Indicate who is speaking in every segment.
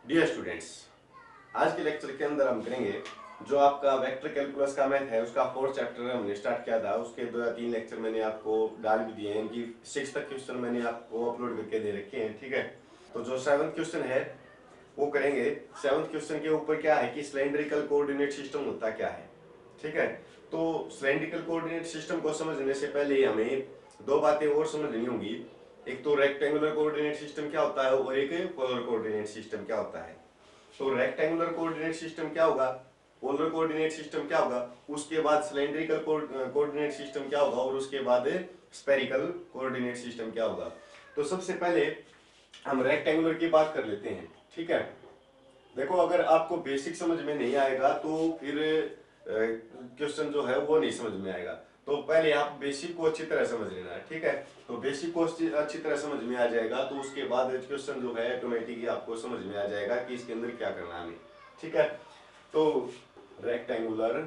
Speaker 1: Dear students, आज के lecture के अंदर हम करेंगे जो आपका वेक्टर कैलकुलस का मैथ है उसका फोर्थ चैप्टर हमने स्टार्ट किया था। उसके 2 या 3 लेक्चर मैंने आपको डाल भी दिए हैं। इनकी 6 तक क्वेश्चन मैंने आपको अपलोड करके दे रखे हैं। ठीक है, तो जो 7th क्वेश्चन है वो करेंगे। 7th क्वेश्चन के ऊपर क्या है कि सिलेंड्रिकल कोऑर्डिनेट सिस्टम होता क्या है। ठीक है, तो सिलेंड्रिकल कोऑर्डिनेट सिस्टम को समझने से पहले हमें दो बातें और समझनी होंगी। एक तो रेक्टेंगुलर कोऑर्डिनेट सिस्टम क्या होता है और एक पोलर कोऑर्डिनेट सिस्टम क्या होता है। तो रेक्टेंगुलर कोऑर्डिनेट सिस्टम क्या होगा, पोलर कोऑर्डिनेट सिस्टम क्या होगा, उसके बाद सिलेंड्रिकल कोऑर्डिनेट सिस्टम क्या होगा और उसके बाद स्फेरिकल कोऑर्डिनेट सिस्टम क्या होगा। तो सबसे पहले हम रेक्टेंगुलर की बात कर लेते हैं। ठीक है, देखो अगर आपको बेसिक समझ में नहीं आएगा तो फिर क्वेश्चन जो है वो नहीं समझ में आएगा। तो पहले आप बेसिक को अच्छी तरह समझ लेना है। ठीक है, तो बेसिक को अच्छी तरह समझ में आ जाएगा तो उसके बाद क्वेश्चन जो है ऑटोमेटिकली आपको समझ में आ जाएगा कि इसके अंदर क्या करना है हमें। ठीक है, तो रेक्टेंगुलर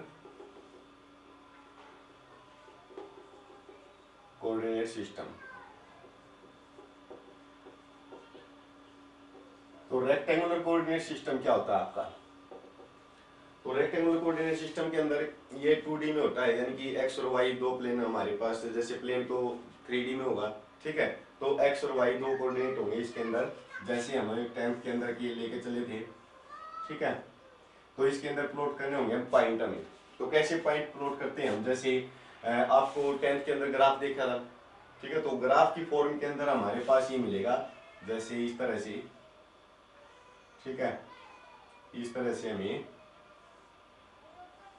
Speaker 1: कोऑर्डिनेट सिस्टम, तो रेक्टेंगुलर कोऑर्डिनेट सिस्टम क्या होता है आपका। तो रेक्टेंगुलर कोऑर्डिनेट सिस्टम के अंदर ये 2D में होता है, यानी कि एक्स और वाई दो प्लेन हमारे पास है। जैसे प्लेन तो 3D में होगा। ठीक है, तो एक्स और वाई दो कोऑर्डिनेट होंगे इसके अंदर, जैसे हमें 10th के अंदर की लेके चले थे। ठीक है, तो इसके अंदर प्लॉट करने होंगे हम पॉइंट में। तो कैसे पॉइंट प्लॉट करते हैं हम, जैसे आपको 10th के अंदर ग्राफ देखा था। ठीक है, तो ग्राफ की फॉर्म के अंदर हमारे पास ये मिलेगा, जैसे इस तरह से। ठीक है, इस तरह से हमें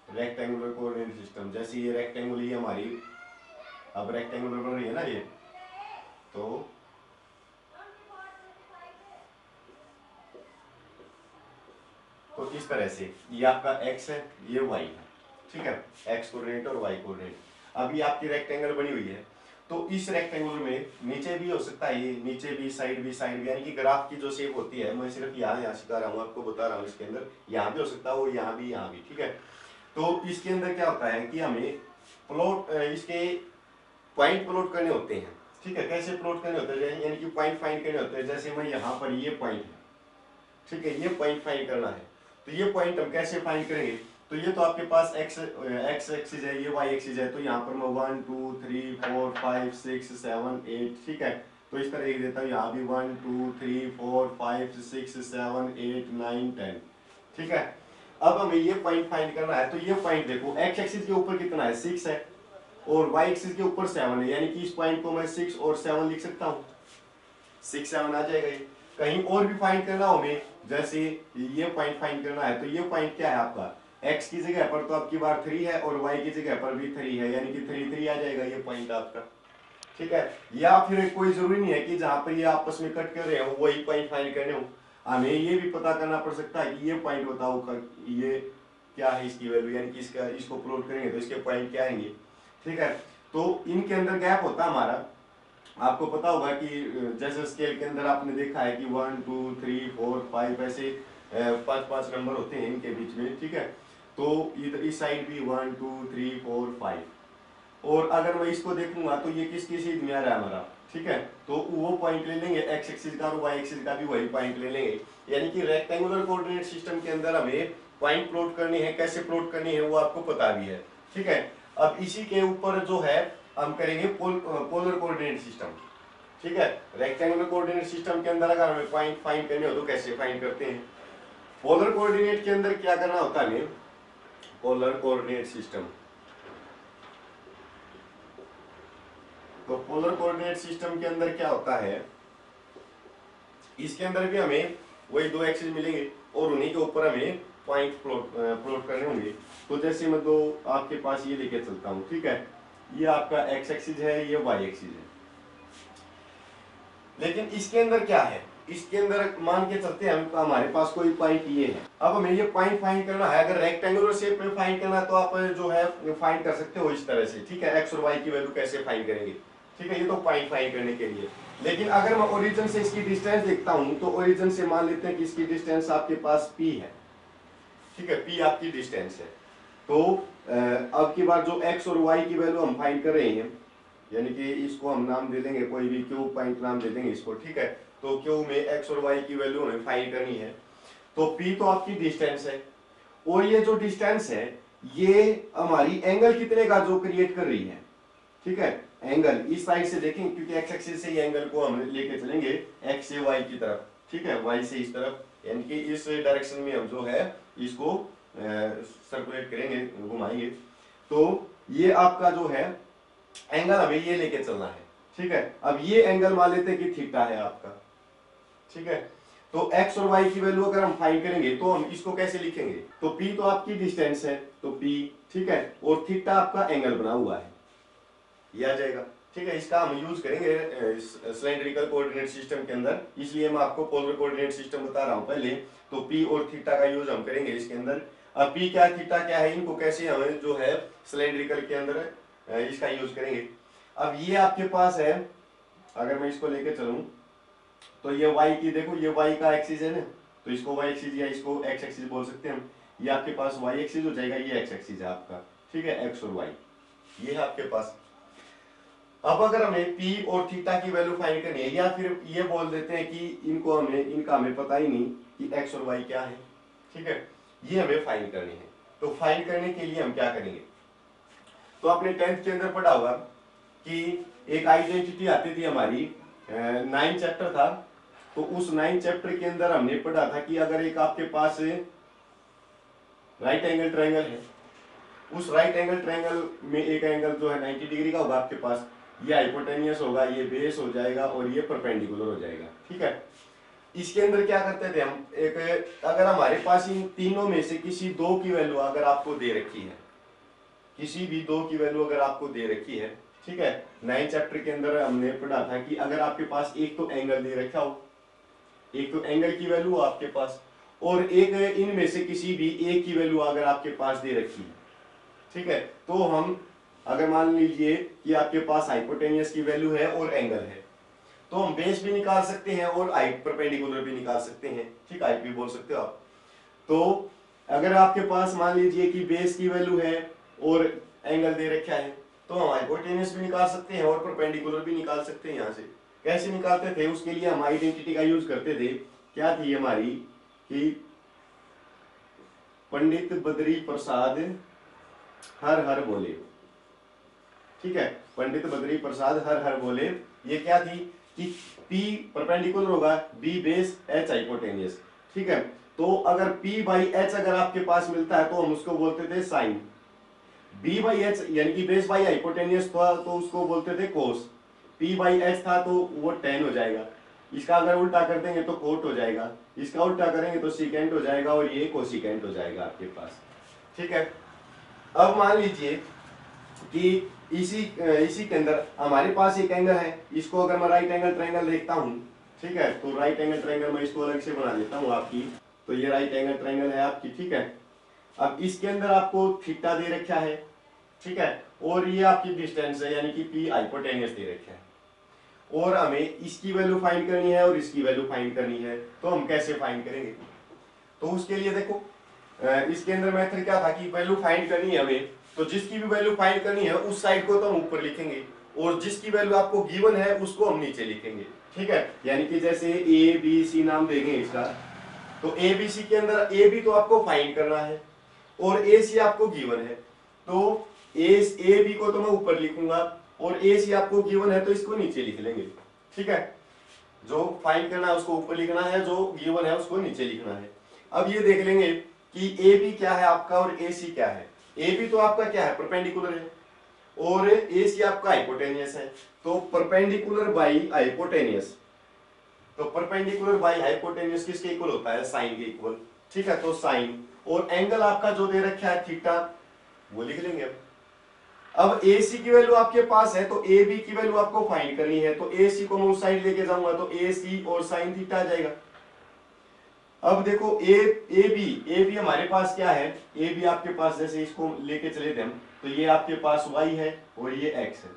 Speaker 1: रेक्टेंगुलर कोऑर्डिनेट सिस्टम, जैसे ये रेक्टेंगुलर ही हमारी अब रेक्टेंगुलर बन रही है ना ये, तो इस तरह से ये आपका x है, ये y है। ठीक है, x कोऑर्डिनेट और y कोऑर्डिनेट। अभी आपकी रेक्टेंगल बनी हुई है, तो इस रेक्टेंगुलर में नीचे भी हो सकता है, ये नीचे भी साइड भी, यानी कि ग्राफ की जो शेप होती है, मैं सिर्फ यहाँ सिखा रहा हूँ, आपको बता रहा हूँ। इसके अंदर यहाँ भी हो सकता है, वो यहाँ भी, यहाँ भी। ठीक है, तो इसके अंदर क्या होता है कि हमें प्लॉट इसके पॉइंट प्लॉट करने होते हैं। ठीक है, कैसे प्लॉट करने होते हैं, यानी कि पॉइंट फाइंड करने होते हैं। जैसे मैं यहाँ पर ये पॉइंट है, ठीक है, ये पॉइंट फाइंड करना है। तो ये पॉइंट हम कैसे फाइंड करेंगे, तो ये तो आपके पास एक्स एक्सिस है, ये वाई एक्सिस है। तो यहाँ पर मैं 1 2 3 4 5 6 7 8, ठीक है, तो इस तरह लिख देता हूँ। यहाँ भी 1 2 3 4 5 6 7 8 9 10। ठीक है, अब हमें ये पॉइंट फाइंड करना है। तो ये पॉइंट देखो, एक्स एक्सिस के ऊपर कितना है, 6 है, और वाई एक्सिस के ऊपर 7 है, यानी कि इस पॉइंट को मैं 6 और 7 लिख सकता हूँ। 6 7 आ जाएगा ये। कहीं और भी फाइंड करना हो हमें, जैसे ये पॉइंट फाइंड करना है, तो ये पॉइंट क्या है आपका, x की जगह पर तो आपकी बार 3 है और y की जगह पर भी 3 है, यानी कि 3 3 आ जाएगा ये पॉइंट आपका। ठीक है, या फिर कोई जरूरी नहीं है कि जहां पर ये आपस में कट कर रहे हो वही पॉइंट फाइंड करने हो। हमें ये भी पता करना पड़ सकता है कि ये पॉइंट बताओ ये क्या है, इसकी वैल्यू, यानी कि इसका इसको प्लॉट करेंगे तो इसके पॉइंट क्या आएंगे। ठीक है, तो इनके अंदर गैप होता है हमारा। आपको पता होगा कि जैसे स्केल के अंदर आपने देखा है कि 1 2 3 4 5 ऐसे 5 5 नंबर होते हैं इनके बीच में। ठीक है, तो इधर इस साइड भी 1 2 3 4 5, और अगर मैं इसको देखूंगा तो ये किसकी सीध में आ रहा है हमारा। ठीक है, तो वो पॉइंट ले लेंगे एक्स एक्सिस का और वाई एक्सिस का भी वही पॉइंट ले लेंगे। यानी कि रेक्टेंगुलर कोऑर्डिनेट सिस्टम के अंदर हमें पॉइंट प्लॉट करनी है, कैसे प्लॉट करनी है वो आपको पता भी है। ठीक है, अब इसी के ऊपर जो है हम करेंगे पोलर कोऑर्डिनेट सिस्टम। ठीक है, रेक्टेंगुलर कोऑर्डिनेट सिस्टम के अंदर अगर हमें पॉइंट फाइंड करने हो तो कैसे फाइंड करते हैं। पोलर कोऑर्डिनेट के अंदर क्या करना होता है हमें, पोलर कोऑर्डिनेट सिस्टम, तो पोलर कोऑर्डिनेट सिस्टम के अंदर क्या होता है, इसके अंदर भी हमें वही दो एक्सिस मिलेंगे और उन्हीं के ऊपर हमें पॉइंट प्लॉट करने होंगे। तो जैसे मैं दो आपके पास ये लेके चलता हूँ। ठीक है, ये आपका एक्स एक्सिस है, ये वाई एक्सिस है। लेकिन इसके अंदर क्या है, इसके अंदर मान के चलते हैं हम, हमारे पास कोई पॉइंट ये है। अब हमें ये पॉइंट फाइंड करना है। अगर रेक्टेंगुलर शेप में फाइंड करना है तो आप जो है फाइंड कर सकते हो इस तरह से। ठीक है, एक्स और वाई की वैल्यू कैसे फाइंड करेंगे। ठीक है, ये तो पॉइंट फाइंड करने के लिए। लेकिन अगर मैं ओरिजिन से इसकी डिस्टेंस देखता हूं तो ओरिजिन से मान लेते हैं कि इसकी डिस्टेंस आपके पास p है। ठीक है, p आपकी डिस्टेंस है। तो अब की बार जो x और y की वैल्यू हम फाइंड कर रहे हैं, यानी कि इसको हम नाम दे देंगे, कोई भी क्यू पॉइंट नाम दे देंगे इसको। ठीक है, तो क्यू में x और y की वैल्यू हमें फाइंड करनी है। तो P तो आपकी डिस्टेंस है, और ये जो डिस्टेंस है ये हमारी एंगल कितने का जो क्रिएट कर रही है, ठीक है। एंगल इस साइड से देखें, क्योंकि एक्स एक्सिस से ये एंगल को हम लेके चलेंगे एक्स से वाई की तरफ, ठीक है, वाई से इस तरफ, यानी कि इस डायरेक्शन में हम जो है इसको सर्कुलेट करेंगे, घुमाएंगे। तो ये आपका जो है एंगल हमें ये लेके चलना है, ठीक है। अब ये एंगल मान लेते हैं कि थीटा है आपका, ठीक है। तो x और y की वैल्यू अगर हम फाइंड करेंगे तो हम इसको कैसे लिखेंगे, तो p तो आपकी डिस्टेंस है, तो p, ठीक है, और थीटा आपका एंगल बना हुआ है, ये आ जाएगा, ठीक है। इसका हम यूज करेंगे सिलेंड्रिकल कोऑर्डिनेट सिस्टम के अंदर, इसलिए मैं आपको पोलर कोऑर्डिनेट सिस्टम बता रहा हूं पहले। तो p और थीटा का यूज हम करेंगे इसके अंदर। अब p क्या थीटा क्या है, इनको कैसे हमें जो है सिलेंड्रिकल के अंदर इसका यूज करेंगे। अब ये आपके पास है, अगर मैं इसको लेके चलूं तो ये y की, देखो ये y का एक्सिस है ना, तो इसको y एक्सिस या इसको x एक्सिस बोल सकते हैं हम। ये आपके पास y एक्सिस हो जाएगा, ये x एक्सिस है आपका, ठीक है, x और y ये है आपके पास। अब अगर हमें p और थीटा की वैल्यू फाइंड करनी है, या फिर ये बोल देते हैं कि इनको हमें, इनका हमें पता ही नहीं कि x और y क्या है, ठीक है, ये हमें फाइंड करनी है। तो फाइंड करने के लिए हम क्या करेंगे, तो आपने 10th के अंदर पढ़ा होगा कि एक आइडेंटिटी आती थी हमारी, 9 चैप्टर था, तो उस 9 चैप्टर के अंदर हमने पढ़ा था कि अगर एक आपके पास राइट एंगल ट्रायंगल है, उस राइट एंगल ट्रायंगल में एक एंगल जो है 90 डिग्री का होगा आपके पास, ये हाइपोटेनियस होगा, ये बेस हो जाएगा और ये परपेंडिकुलर हो जाएगा, ठीक है। इसके अंदर क्या करते थे हम, एक अगर हमारे पास इन तीनों में से किसी दो की वैल्यू अगर आपको दे रखी है, किसी भी दो की वैल्यू अगर आपको दे रखी है, ठीक है, 9 चैप्टर के अंदर हमने पढ़ा था कि अगर आपके पास एक तो एंगल दे रखा हो, एक तो एंगल की वैल्यू आपके पास, और एक इनमें से किसी भी एक की वैल्यू अगर आपके पास दे रखी है, ठीक है, तो हम अगर मान लीजिए कि आपके पास हाइपोटेनियस की वैल्यू है और एंगल है, तो हम बेस भी निकाल सकते हैं और हाइट परपेंडिकुलर भी निकाल सकते हैं, ठीक, हाइट भी बोल सकते हो आप। तो अगर आपके पास मान लीजिए कि बेस की वैल्यू है और एंगल दे रखा है, तो हम हाइपोटेनियस भी निकाल सकते हैं और परपेंडिकुलर भी निकाल सकते हैं। यहाँ से कैसे निकालते थे, उसके लिए हम आइडेंटिटी का यूज करते थे, क्या थी हमारी, कि पंडित बद्री प्रसाद हर हर बोले, ठीक है, पंडित बद्री प्रसाद हर हर बोले, ये क्या थी कि P परपेंडिकुलर होगा, B बेस, H हाइपोटेनियस, ठीक है। तो अगर P बाई H अगर आपके पास मिलता है तो हम उसको बोलते थे साइन, B बाई H यानी कि बेस बाई हाइपोटेनियस था तो उसको बोलते थे कोस, P बाई H था तो वो टेन हो जाएगा, इसका अगर उल्टा कर देंगे तो कोट हो जाएगा, इसका उल्टा करेंगे तो सीकेंट हो जाएगा, और ये कोसिकेंट हो जाएगा आपके पास, ठीक है। अब मान लीजिए कि इसी के अंदर हमारे पास एक एंगल है, इसको अगर मैं राइट एंगल ट्रायंगल देखता हूं, ठीक है, तो राइट एंगल ट्रायंगल मैं इसको अलग से बना देता हूं आपकी, तो ये राइट एंगल ट्रायंगल है आपकी, ठीक है। अब इसके अंदर आपको थीटा दे रखा है, ठीक है, और ये आपकी डिस्टेंस है यानी कि P हाइपोटेनियस दे रखा है, और हमें इसकी वैल्यू फाइंड करनी है और इसकी वैल्यू फाइंड करनी है। तो हम कैसे फाइंड करेंगे, तो उसके लिए देखो इसके अंदर मेथड क्या था कि वैल्यू फाइंड करनी है हमें, तो जिसकी भी वैल्यू फाइंड करनी है उस साइड को तो हम ऊपर लिखेंगे, और जिसकी वैल्यू आपको गिवन है उसको हम नीचे लिखेंगे, ठीक है। यानी कि जैसे ए बी सी नाम देंगे इसका, तो ए बी सी के अंदर ए बी तो आपको फाइंड करना है और ए सी आपको गिवन है, तो ए बी को तो मैं ऊपर लिखूंगा और ए सी आपको गिवन है तो इसको नीचे लिख लेंगे, ठीक है। जो फाइंड करना है उसको ऊपर लिखना है, जो गिवन है उसको नीचे लिखना है। अब ये देख लेंगे कि ए बी क्या है आपका और ए सी क्या है। ए बी तो आपका क्या है, परपेंडिकुलर है, और ए सी आपका हाइपोटेनियस है, तो परपेंडिकुलर बाई हाइपोटेनियस, तो परपेंडिकुलर बाई हाइपोटेनियस किसके इक्वल होता है, साइन के इक्वल, ठीक है। तो साइन, और एंगल आपका जो दे रखा है थीटा, वो लिख लेंगे। अब ए सी की वैल्यू आपके पास है तो ए बी की वैल्यू आपको फाइंड करनी है, तो ए सी को मैं उस साइड लेके जाऊंगा तो ए सी और साइन थीटा आ जाएगा। अब देखो ए बी हमारे पास क्या है, ए बी आपके पास जैसे इसको लेके चले थे हम, तो ये आपके पास y है और ये x है,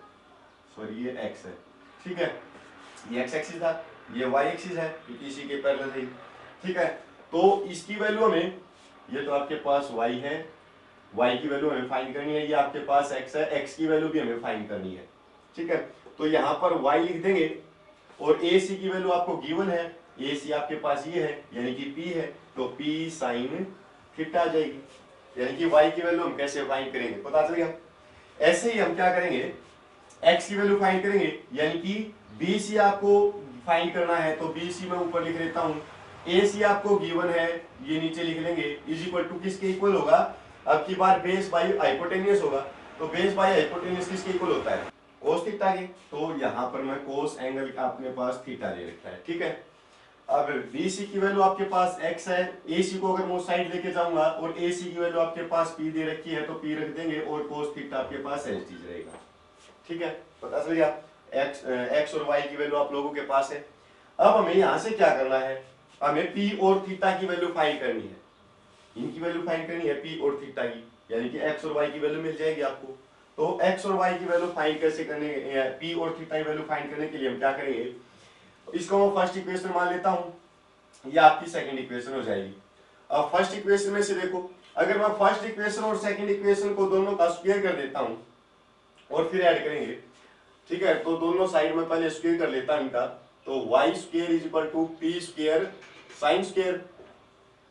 Speaker 1: सॉरी ये x है, ठीक है, ये x एक्सिस था, ये y एक्सिस है क्योंकि इसी के पैरेलल है, ठीक है। तो इसकी वैल्यू हमें, ये तो आपके पास y है, y की वैल्यू हमें फाइंड करनी है, ये आपके पास x है, x की वैल्यू भी हमें फाइंड करनी है, ठीक है। तो यहाँ पर y लिख देंगे और ए सी की वैल्यू आपको गिवन है, ए सी आपके पास ये है यानी कि पी है, तो पी साइन थीटा आ जाएगी। यानी कि वाई की वैल्यू हम कैसे फाइंड करेंगे, पता चल गया। ऐसे ही हम क्या करेंगे, एक्स की वैल्यू फाइंड करेंगे, यानी कि बी सी आपको फाइंड करना है, तो बी सी मैं ऊपर लिख लेता हूं, ए सी आपको गिवन है, ये नीचे लिख लेंगे, इज इक्वल टू किसके इक्वल होगा, अब की बार बेस बाई हाइपोटेनियस होगा, तो बेस बाई हाइपोटेनियस किसके इक्वल होता है, कोस थीटा के, तो यहां पर मैं कोस एंगल का अपने पास थीटा ले रखा है, ठीक है। अब BC की वैल्यू आपके पास x है, AC को अगर मैं उस साइड लेके जाऊंगा और AC की वैल्यू आपके पास P दे रखी है, तो P रख देंगे और cos थीटा आपके पास एज चीज रहेगा, ठीक है, पता चल गया। x और y की वैल्यू आप लोगों के पास है। अब हमें यहां से क्या करना है, हमें P और थीटा की वैल्यू फाइंड करनी है, इनकी वैल्यू फाइंड करनी है P और थीटा की, यानी कि x और y की वैल्यू मिल जाएगी आपको। तो x और y की वैल्यू फाइंड कैसे करने, P और थीटा की वैल्यू फाइंड करने के लिए हम क्या करेंगे, इसको मैं फर्स्ट इक्वेशन मान लेता हूं, ये आपकी सेकंड इक्वेशन हो जाएगी। अब फर्स्ट इक्वेशन में से देखो, अगर मैं फर्स्ट इक्वेशन और सेकंड इक्वेशन को दोनों का स्क्वायर कर देता हूं और फिर ऐड करेंगे, ठीक है, तो दोनों साइड में पहले स्क्वायर कर लेता हूं इनका, तो y square is equal to p square sine square,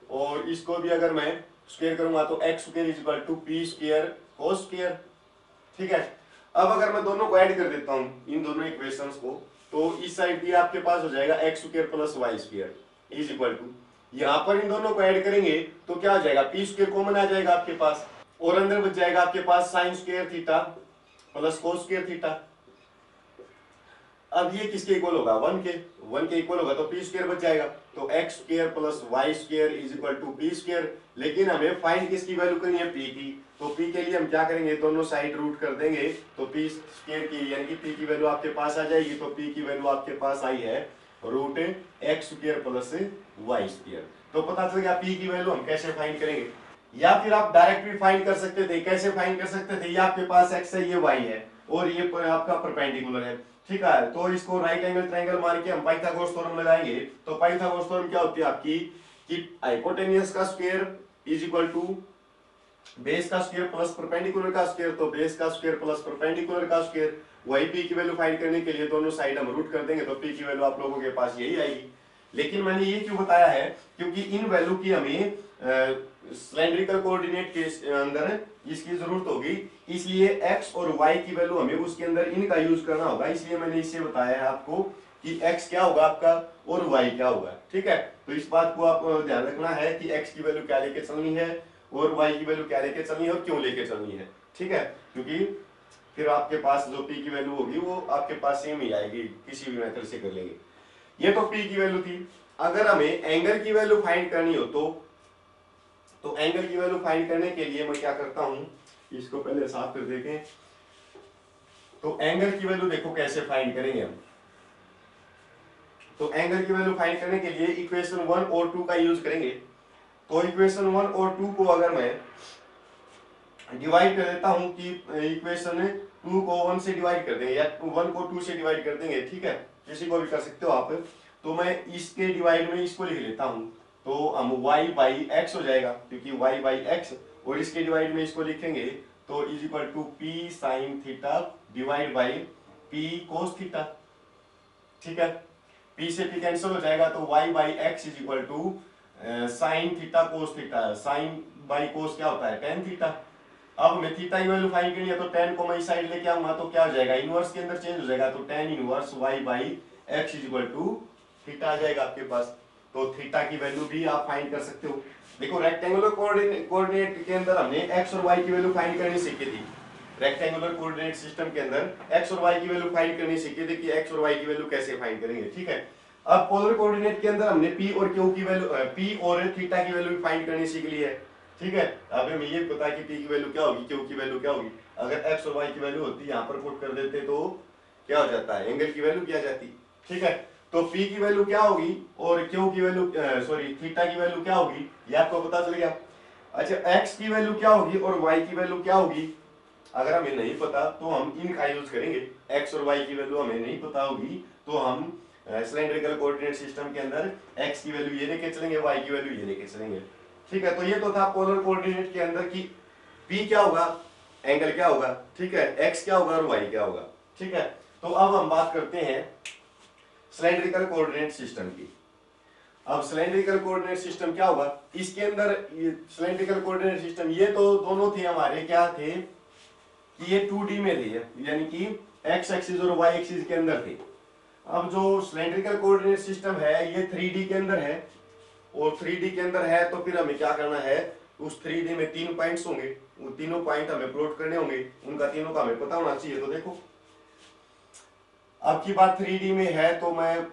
Speaker 1: और इसको भी अगर मैं स्क्वायर करूंगा तो x square is equal to p square cos square, ठीक है। अब अगर मैं दोनों को ऐड कर देता हूं, इन दोनों इक्वेशंस को, तो इस साइड भी आपके पास हो जाएगा x square plus y square is equal to, यहां पर इन दोनों को ऐड करेंगे तो क्या हो जाएगा, पी स्क्वायर कॉमन आ जाएगा आपके पास, और अंदर बच जाएगा आपके पास sine square theta plus cos square theta. अब ये किसके इक्वल होगा, वन के इक्वल होगा, तो पी स्क्वायर बच जाएगा, तो x square plus y square is equal to p square. लेकिन हमें फाइंड किसकी वैल्यू करनी है, पी की, तो पी के लिए हम क्या करेंगे, दोनों साइड रूट कर देंगे, तो पी स्क्वायर की यानी कि पी की वैल्यू आपके पास आ जाएगी, तो पी की वैल्यू आपके पास आई है root x square plus y square. तो पता चल गया पी की वैल्यू हम कैसे फाइंड करेंगे, या फिर आप डायरेक्ट भी फाइंड कर सकते थे, कैसे फाइंड कर सकते थे, ये आपके पास एक्स है, ये वाई है, और ये आपका परपेंडिकुलर है, ठीक है, तो इसको राइट एंगल ट्रायंगल मान के हम पाइथागोरस थ्योरम लगाएंगे, तो पाइथागोरस थ्योरम क्या होती है आपकी, कि हाइपोटेनियस का square is equal to base का स्क्वायर प्लस परपेंडिकुलर का स्क्वायर, तो बेस का स्क्वायर प्लस परपेंडिकुलर का स्क्वायर, वही पी की वैल्यू फाइंड करने के लिए दोनों साइड हम रूट कर देंगे, तो पी की वैल्यू आप लोगों के पास यही आएगी। लेकिन मैंने ये क्यों बताया है, क्योंकि इन वैल्यू की हमें सिलेंड्रिकल कोऑर्डिनेट के अंदर इसकी जरूरत होगी, इसलिए x और y की वैल्यू हमें उसके अंदर इनका यूज करना होगा, इसलिए मैंने इससे बताया है आपको कि x क्या होगा आपका और y क्या होगा, ठीक है। तो इस बात को आप ध्यान रखना है कि x की वैल्यू क्या लेके चलनी है और y की वैल्यू क्या लेके चलनी है और क्यों लेके चलनी है, ठीक है, क्योंकि फिर आपके पास जो p की वैल्यू होगी वो आपके पास सेम ही आएगी, किसी भी मेथड से कर लेंगे। ये तो p की वैल्यू थी। अगर हमें एंगल की वैल्यू फाइंड करनी हो तो एंगल की वैल्यू फाइंड करने के लिए मैं क्या करता हूं, इसको पहले साफ कर देखें। तो एंगल की वैल्यू देखो कैसे फाइंड करेंगे हम, तो एंगल की वैल्यू फाइंड करने के लिए इक्वेशन 1 और 2 का यूज करेंगे। तो इक्वेशन 1 और 2 को अगर मैं डिवाइड कर देता हूं कि इक्वेशन 2 को 1 से डिवाइड कर देंगे या 1 को 2 से डिवाइड कर देंगे, ठीक है, किसी को भी कर सकते हो आप। तो मैं इसके डिवाइड में इसको लिख लेता हूं, तो हम y बाई एक्स हो जाएगा, क्योंकि y बाई एक्स, और इसके डिवाइड में इसको लिखेंगे तो is equal to p sine theta divide by p cos theta, ठीक है, p से p कैंसिल हो जाएगा, तो y by x is equal to sine theta cos theta, sine by cos क्या होता है, टेन थीटा। अब मैं थीटा की वैल्यू फाइंड करनी है, तो टेन को मैं इस साइड लेके आऊंगा तो क्या हो जाएगा, इनवर्स के अंदर चेंज हो जाएगा, तो tan inverse y by x is equal to theta आ जाएगा आपके पास। तो थीटा की वैल्यू भी आप फाइंड कर सकते हो। देखो रेक्टेंगुलर कोऑर्डिनेट के अंदर हमने x और y की वैल्यू फाइंड करनी सीखी थी, रेक्टेंगुलर कोऑर्डिनेट सिस्टम के अंदर x और y की वैल्यू फाइंड करनी सीखी थी कि x और y की वैल्यू कैसे फाइंड करेंगे, ठीक है। अब पोलर कोऑर्डिनेट के अंदर हमने p और q की वैल्यू, p और थीटा की वैल्यू फाइंड करनी सीख ली है, ठीक है। अब हमें ये पता कि p की वैल्यू क्या होगी, q की वैल्यू क्या होगी। अगर x और y की वैल्यू होती यहाँ पर पुट कर देते तो क्या हो जाता है, एंगल की वैल्यू क्या जाती, ठीक है। तो p की वैल्यू क्या होगी और q की वैल्यू सॉरी थीटा की वैल्यू क्या होगी, ये आपको पता चल गया। अच्छा x की वैल्यू क्या होगी और y की वैल्यू क्या होगी, अगर हमें नहीं पता तो हम इनका यूज करेंगे। x और y की वैल्यू हमें नहीं पता होगी तो हम सिलेंड्रिकल कोऑर्डिनेट सिस्टम के अंदर x की वैल्यू ये लेके चलेंगे, y की वैल्यू ये लेके चलेंगे, ठीक है। तो ये तो था पोलर कोऑर्डिनेट के अंदर की p क्या होगा, एंगल क्या होगा, ठीक है, x क्या होगा और y क्या होगा, ठीक है। तो अब हम बात करते हैं सिलेंड्रिकल कोऑर्डिनेट सिस्टम की। अब सिलेंड्रिकल कोऑर्डिनेट सिस्टम क्या होगा, इसके अंदर सिलेंड्रिकल कोऑर्डिनेट सिस्टम ये तो दोनों थे हमारे, क्या थे कि ये 2D में थे, यानी कि एक्स एक्सिस और वाई एक्सिस के अंदर थे। अब जो सिलेंड्रिकल कोऑर्डिनेट सिस्टम है ये 3D के अंदर है, और 3D के अंदर है तो फिर हमें क्या करना है, उस 3D में 3 पॉइंट्स होंगे, वो तीनों पॉइंट हमें प्लॉट करने होंगे, उनका तीनों का हमें पता होना चाहिए। तो देखो अब की बात 3D में है, तो मैं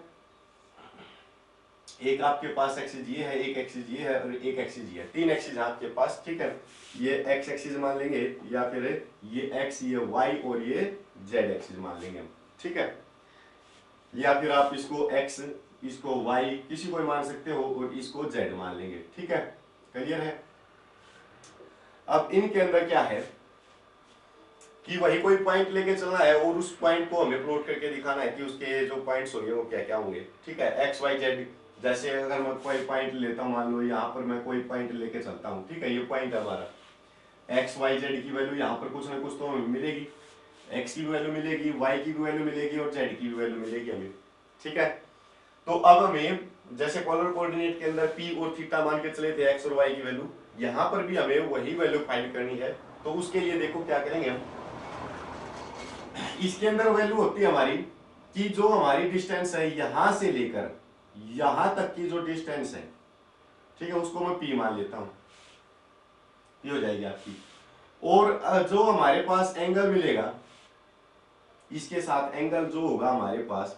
Speaker 1: एक आपके पास एक्सिस ये है, एक एक्सिस ये है और एक एक्सिस ये है, 3 एक्सिस है आपके पास, ठीक है। ये एक्स एक्सिस मान लेंगे, या फिर ये एक्स, ये वाई और ये जेड एक्सिस मान लेंगे हम, ठीक है। या फिर आप इसको एक्स, इसको वाई, किसी को मान सकते हो, और इसको जेड मान लेंगे, ठीक है। क्लियर है। अब इनके अंदर क्या है कि वही कोई पॉइंट लेके चलना है और उस पॉइंट को हमें प्लॉट करके दिखाना है कि उसके जो पॉइंट्स होंगे वो क्या क्या होंगे, ठीक है। एक्स वाई जेड, जैसे अगर मैं कोई पॉइंट लेता हूं, मान लो यहाँ पर मैं कोई पॉइंट लेके चलता हूँ, ठीक है, ये पॉइंट है हमारा। एक्स वाई जेड की वैल्यू यहाँ पर कुछ ना कुछ तो हमें मिलेगी, एक्स की वैल्यू मिलेगी, वाई की वैल्यू मिलेगी और जेड की वैल्यू मिलेगी हमें, ठीक है। तो अब हमें जैसे पोलर कोऑर्डिनेट के अंदर पी और थीटा मान के चले थे एक्स और वाई की वैल्यू, यहाँ पर भी हमें वही वैल्यू फाइंड करनी है। तो उसके लिए देखो क्या करेंगे हम, इसके अंदर वैल्यू होती है हमारी कि जो हमारी डिस्टेंस है यहां से लेकर यहां तक की जो डिस्टेंस है, ठीक है, उसको मैं पी मान लेता हूं, ये हो जाएगी आपकी। और जो हमारे पास एंगल मिलेगा, इसके साथ एंगल जो होगा हमारे पास,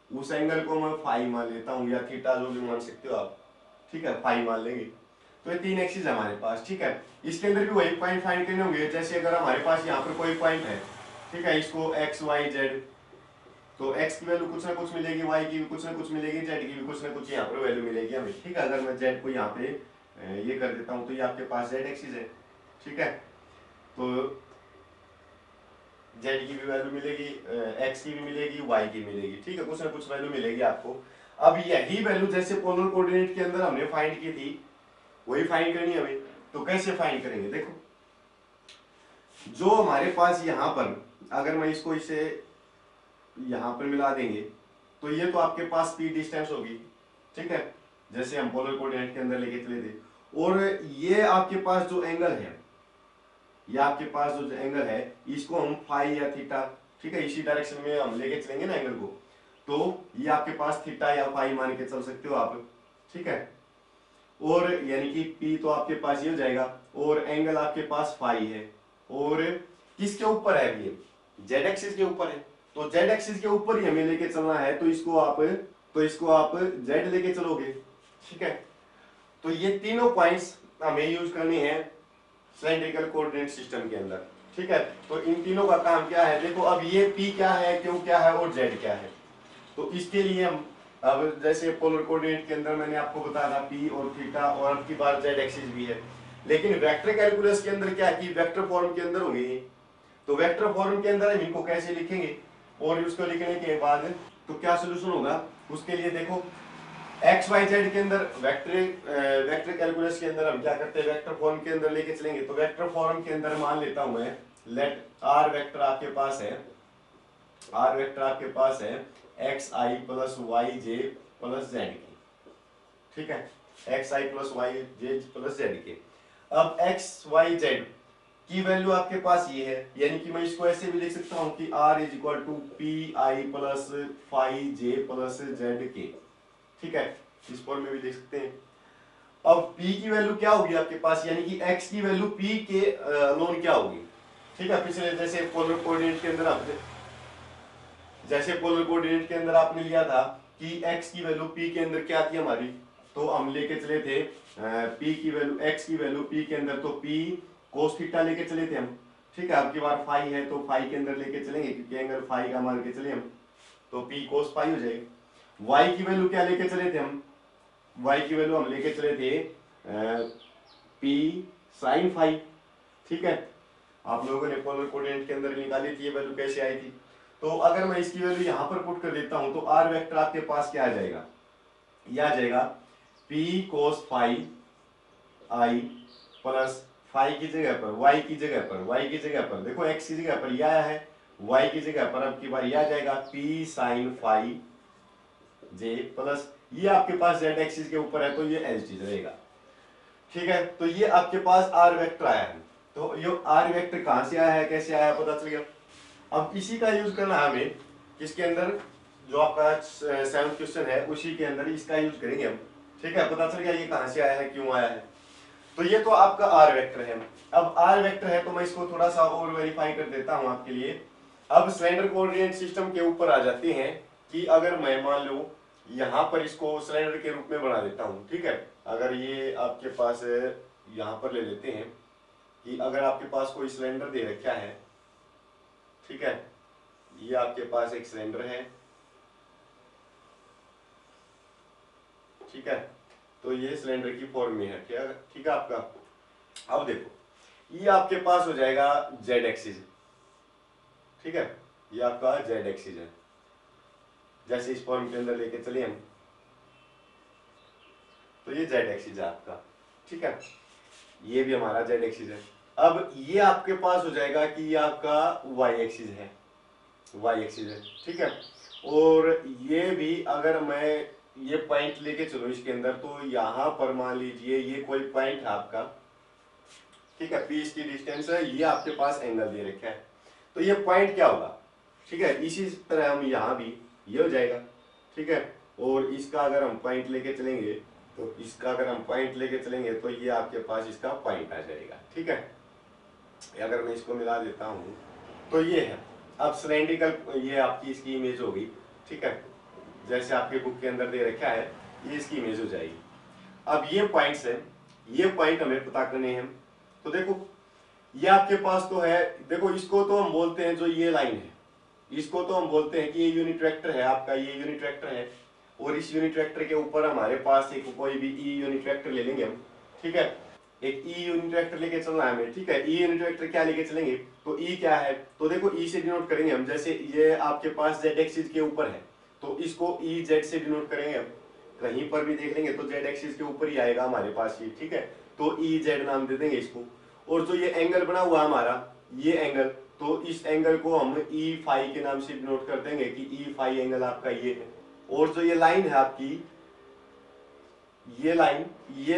Speaker 1: उस एंगल को मैं फाई मान लेता हूं, या थीटा जो भी मान सकते हो आप, ठीक है, फाई मान लेंगे। तो ये 3 एक्सिस है हमारे पास, ठीक है। इसके अंदर भी वही पॉइंट फाइंड करने होंगे, जैसे अगर हमारे पास यहाँ पर कोई पॉइंट है, ठीक है, इसको एक्स वाई जेड, तो x की वैल्यू कुछ ना कुछ मिलेगी, y की भी कुछ ना कुछ मिलेगी, z की भी कुछ ना कुछ यहाँ पर वैल्यू मिलेगी हमें, ठीक है। अगर मैं z को यहाँ पे ये कर देता हूँ तो ये आपके पास z एक्सिस है, ठीक है। तो z की भी वैल्यू मिलेगी, x की भी मिलेगी, y की मिलेगी, ठीक है, कुछ ना कुछ वैल्यू मिलेगी आपको। अब यही वैल्यू जैसे पोलर कोऑर्डिनेट के अंदर हमने फाइंड की थी, वही फाइंड करनी हमें। तो कैसे फाइंड करेंगे, देखो जो हमारे पास यहाँ पर, अगर मैं इसको इसे यहां पर मिला देंगे तो ये तो आपके पास p डिस्टेंस होगी, ठीक है, जैसे हम पोलर कोऑर्डिनेट के अंदर लेके चले थे। और ये आपके पास जो एंगल है, ये आपके पास जो एंगल है, इसको हम फाई या थीटा, ठीक है, इसी डायरेक्शन में हम लेके चलेंगे ना एंगल को, तो ये आपके पास थीटा या फाई मान के चल सकते हो आप, ठीक है। और यानी कि p तो आपके पास ये हो जाएगा, और एंगल आपके पास फाई है, और किसके ऊपर है ये, जेड एक्सिस के ऊपर है। तो जेड एक्सिस के ऊपर ही हमें लेके चलना है, तो इसको आप जेड लेके चलोगे, ठीक है। तो ये तीनों पॉइंट्स हमें यूज करने हैं सिलेंड्रिकल कोऑर्डिनेट सिस्टम के अंदर, ठीक है। तो इन तीनों का काम क्या है, देखो अब ये p क्या है, q क्या है और z क्या है। तो इसके लिए हम अब जैसे पोलर कोऑर्डिनेट के अंदर मैंने आपको बताया था p और थीटा, और अब की बार z एक्सिस भी है, लेकिन वेक्टर कैलकुलस के अंदर क्या है कि वेक्टर फॉर्म के अंदर होंगे। तो वेक्टर फॉर्म के अंदर हम इनको कैसे लिखेंगे, और उसको लिखने के बाद तो क्या सोल्यूशन होगा, उसके लिए देखो एक्स वाई जेड के अंदर वेक्टर कैलकुलस के अंदर हम क्या करते हैं, वेक्टर फॉर्म के अंदर लेके चलेंगे। तो वेक्टर फॉर्म के अंदर मान लेता हूं मैं, लेट आर वेक्टर आपके पास है, आर वेक्टर आपके पास है एक्स आई प्लस वाई जे प्लस जेड के, ठीक है, एक्स आई प्लस वाई जे प्लस जेड के। अब एक्स वाई जेड की वैल्यू आपके पास ये है, यानी कि मैं इसको ऐसे भी लिख सकता हूं कि r is equal to p I plus phi j plus z k, ठीक है, इस फॉर्म में भी लिख सकते हैं। अब p की वैल्यू क्या होगी आपके पास, यानी कि x की वैल्यू p के अलोन क्या होगी, ठीक है। पिछले जैसे पोलर कोऑर्डिनेट के अंदर आपने लिया था कि x की वैल्यू p के अंदर क्या थी हमारी, तो हम लेके चले थे p की वैल्यू, x की वैल्यू p के अंदर, तो p कोस थीटा लेके चले थे हम, ठीक है। अब की बार फाई है तो फाई के अंदर लेके चलेंगे, क्योंकि एंगल फाई का मान के चले हम, तो p कोस फाई हो जाएगा। y की वैल्यू क्या लेके चले थे हम, y की वैल्यू हम लेके चले थे p साइन फाई, ठीक है। आप लोगों ने पोलर कोऑर्डिनेट के अंदर निकाली थी ये वैल्यू, कैसे आई थी। तो अगर मैं इसकी वैल्यू यहां पर पुट कर देता हूं तो r वेक्टर आपके पास क्या आ जाएगा, यह आ जाएगा p cos phi i plus phi की जगह पर y की जगह पर देखो x की जगह पर यह आया है, y की जगह पर अब की बार यह आ जाएगा p sign phi j plus ये आपके पास जेड एक्सिस के ऊपर है तो ये एज चीज रहेगा। ठीक है, तो ये आपके पास आर वेक्टर आया है। तो ये आर वेक्टर कहां से आया है, कैसे आया है, पता चल गया। अब इसी का यूज करना है हमें किसके अंदर, जो आपका 7th क्वेश्चन है उसी के अंदर इसका यूज करेंगे हम। ठीक है, पता चल गया ये कहां से आया है, क्यों आया है। तो ये तो आपका आर वेक्टर है। अब आर वेक्टर है तो मैं इसको थोड़ा सा और वेरीफाई कर देता हूं आपके लिए। अब सिलेंडर कोऑर्डिनेट सिस्टम के ऊपर आ जाते हैं कि अगर मैं मान लो यहां पर इसको सिलेंडर के रूप में बना देता हूं। ठीक है, अगर ये आपके पास यहां पर ले लेते हैं कि अगर आपके पास कोई सिलेंडर दे रखा है, ठीक है, ये आपके पास एक सिलेंडर है, ठीक है, तो ये सिलेंडर की फॉर्म में है क्या, ठीक है आपका। अब देखो ये आपके पास हो जाएगा जेड एक्सिस, ठीक है, ये आपका जेड एक्सिस है, जैसे इस फॉर्म के अंदर लेके चलिए हम, तो ये जेड एक्सिस है आपका। ठीक है, ये भी हमारा जेड एक्सिस है। अब ये आपके पास हो जाएगा कि ये आपका वाई एक्सिस है, वाई एक्सिस है, ठीक है। और ये भी अगर मैं ये पॉइंट लेके चलूं इसके अंदर, तो यहां पर मान लीजिए ये कोई पॉइंट है आपका, ठीक है, पी इसकी डिस्टेंस है, ये आपके पास एंगल दे रखा है, तो ये पॉइंट क्या होगा, ठीक है। इसी तरह हम यहां भी ये हो जाएगा, ठीक है। और इसका अगर हम पॉइंट लेके चलेंगे, तो इसका अगर हम पॉइंट लेके चलेंगे तो ये आपके पास इसका पॉइंट आ जाएगा, ठीक है। अगर मैं इसको मिला देता हूं तो ये है। अब सिलेंड्रिकल ये आपकी इसकी इमेज होगी, ठीक है, जैसे आपके बुक के अंदर दे रखा है, ये इसकी इमेज हो जाएगी। अब ये पॉइंट्स है, ये पॉइंट हमें पता करने हैं। तो देखो ये आपके पास तो है, देखो इसको तो हम बोलते हैं, जो ये लाइन है इसको तो हम बोलते हैं कि ये यूनिट वेक्टर है आपका, ये यूनिट वेक्टर है। और इस यूनिट वेक्टर के ऊपर हमारे पास एक कोई भी ई यूनिट वेक्टर ले लेंगे हम, ठीक है, एक ई यूनिट वेक्टर लेके चलना है हमें, ठीक है। ई यूनिट वेक्टर क्या लेके चलेंगे, तो ई क्या है, तो देखो ई से डिनोट करेंगे हम, जैसे ये आपके पास जेड एक्सिस के ऊपर है तो इसको ई जेड से डिनोट करेंगे हम। कहीं पर भी देख लेंगे तो जेड एक्सिस के ऊपर ही आएगा हमारे पास ये, ठीक है, तो ई जेड नाम दे देंगे इसको। और जो ये एंगल बना हुआ हमारा, ये एंगल, तो इस एंगल को हम ई फाई के नाम से डिनोट कर देंगे कि ई फाई एंगल आपका ये है। और जो ये लाइन है आपकी, ये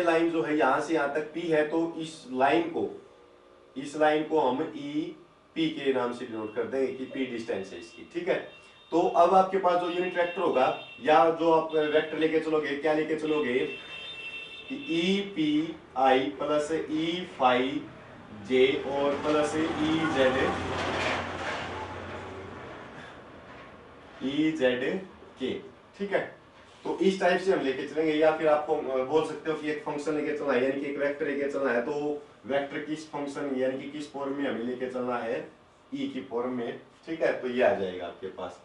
Speaker 1: लाइन जो है यहां से यहां तक पी है, तो इस लाइन को हम ई पी के नाम से डिनोट कर देंगे कि पी डिस्टेंस है इसकी, ठीक है। तो अब आपके पास जो यूनिट वेक्टर होगा, या जो आप वेक्टर लेके चलोगे, क्या लेके चलोगे कि ई पी आई प्लस ई फाई जे और प्लस ई जेड के, ठीक है। तो इस टाइप से हम लेके चलेंगे, या फिर आपको बोल सकते हो कि एक फंक्शन लेके चलना है, यानी कि एक वेक्टर लेके चलना है, तो वेक्टर किस फंक्शन यानी कि किस फॉर्म में हमें लेके चलना है, ई की फॉर्म में, ठीक है, तो ये आ जाएगा आपके पास।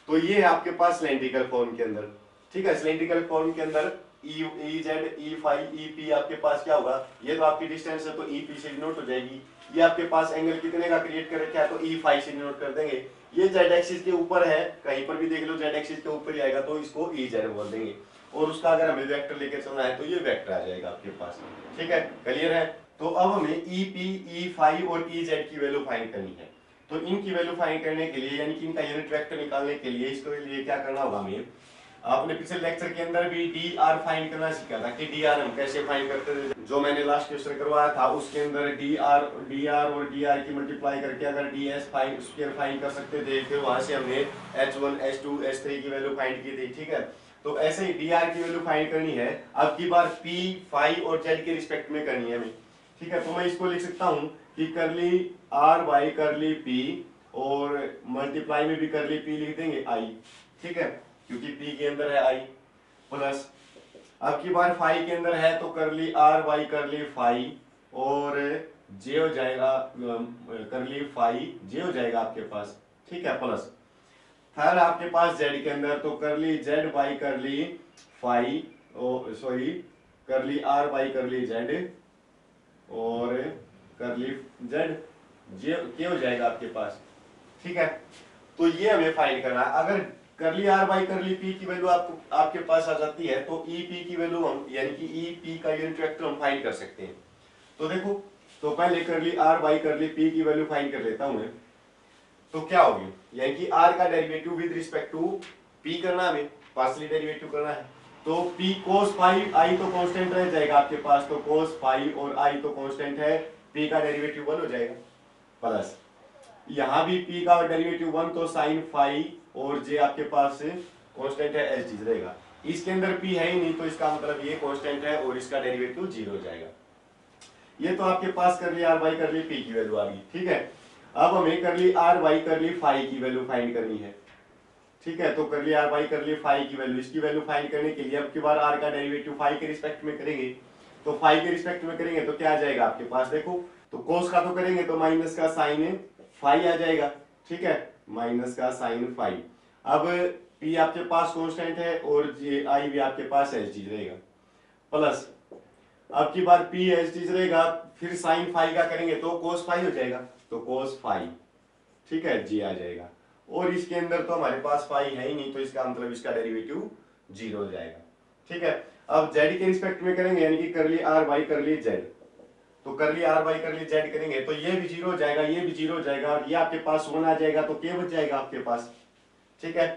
Speaker 1: तो ये है आपके पास सिलेंड्रिकल फॉर्म के अंदर, ठीक है। सिलेंड्रिकल फॉर्म के अंदर ई जेड ई फाई ई पी आपके पास क्या होगा, ये तो आपकी डिस्टेंस है तो ई पी से डिनोट हो जाएगी। ये आपके पास एंगल कितने का क्रिएट कर रखा है, तो ई फाई से डिनोट कर देंगे। ये जेड एक्सिस के ऊपर है, कहीं पर भी देख लो जेड एक्सिस के ऊपर ही आएगा, तो इसको ई जेड बोल देंगे। और उसका अगर हमें वेक्टर लेके चलना है तो ये वेक्टर आ जाएगा आपके पास, ठीक है, क्लियर है। तो अब हमें ई पी ई फाई और ई जेड की वैल्यू फाइंड करनी है। तो इनकी वैल्यू फाइंड करने के लिए, यानी कि इनका यूनिट वेक्टर निकालने के लिए, इसके लिए क्या करना होगा हमें, आपने पिछले लेक्चर के अंदर भी डी आर फाइंड करना सीखा था कि डी आर हम कैसे फाइंड करते थे। जो मैंने लास्ट क्वेश्चन करवाया था उसके अंदर डी आर और डी आर की मल्टीप्लाई करके अगर D S find square find कर सकते थे, फिर वहां से हमने H1 H2 H3 की वैल्यू फाइंड की थी, ठीक है। तो ऐसे ही डी आर की वैल्यू फाइंड करनी है, अब की बार पी फाई और जेड के रिस्पेक्ट में करनी है हमें, ठीक है। तो मैं इसको लिख सकता हूँ कि करली आर बाई करली पी, और मल्टीप्लाई में भी करली पी लिख देंगे आई, ठीक है, क्योंकि पी के अंदर है आई, प्लस अब की बार फाई के अंदर है तो करली आर बाई करली फाई, और जे हो जाएगा करली फाई जे हो जाएगा आपके पास, ठीक है, प्लस थर्ड आपके पास जेड के अंदर तो curly z by curly phi, sorry curly r by curly z, और करली जेड जे के हो जाएगा आपके पास, ठीक है। तो ये हमें फाइंड करना है। अगर करली आर बाई करली पी की वैल्यू आपके पास आ जाती है तो ई पी की वैल्यू हम, यानी कि ई पी का यूनिट वेक्टर हम फाइंड कर सकते हैं। तो देखो, तो पहले करली आर बाई करली पी की वैल्यू फाइंड कर लेता हूं मैं। तो क्या होगी, यानी कि आर का derivative with respect to p करना, हमें पार्शियली डेरिवेटिव करना है, तो पी कोस फाइव आई तो कांस्टेंट रह जाएगा आपके पास, तो कोस फाइव और आई तो कांस्टेंट है, पी का डेरिवेटिव 1 हो जाएगा, प्लस यहां भी पी का डेरिवेटिव 1 तो साइन फाइव और जे आपके पास कांस्टेंट है, एच डी रहेगा। इसके अंदर पी है ही नहीं तो इसका मतलब ये कांस्टेंट है और इसका डेरिवेटिव 0 हो जाएगा। ये तो आपके पास कर ली आर बाई कर ली पी की वैल्यू आ गई, ठीक है। अब हमें कर ली आर बाई कर ली फाइव की वैल्यू फाइंड करनी है, ठीक है। तो कर ली आर बाई कर ली फाइव की वैल्यू, इसकी वैल्यू फाइंड करने के लिए अब की बार आर का डेरिवेटिव फाइव के रिस्पेक्ट में करेंगे, तो फाइव के रिस्पेक्ट में करेंगे तो क्या आ जाएगा आपके पास, देखो तो कोस का तो करेंगे तो माइनस का साइन फाइव आ जाएगा, ठीक है, माइनस का साइन फाइव। अब पी आपके पास कांस्टेंट है और जे आई भी आपके पास एच डी रहेगा, प्लस अब की बार पी एच डी रहेगा, फिर साइन फाइव का करेंगे तो कोस फाइव हो जाएगा, तो कोस फाइव, ठीक है, जी आ जाएगा। और इसके अंदर तो हमारे पास फाइव है ही नहीं तो इसका मतलब इसका डेरिवेटिव 0 हो जाएगा, ठीक है। अब जेड के रिस्पेक्ट में करेंगे यानी कि कर ली आर बाई कर ली जेड, तो कर ली आर बाई कर ली जेड करेंगे तो ये भी 0 हो जाएगा, ये भी 0 हो जाएगा और ये आपके पास 1 आ जाएगा, तो के बच जाएगा आपके पास, ठीक है।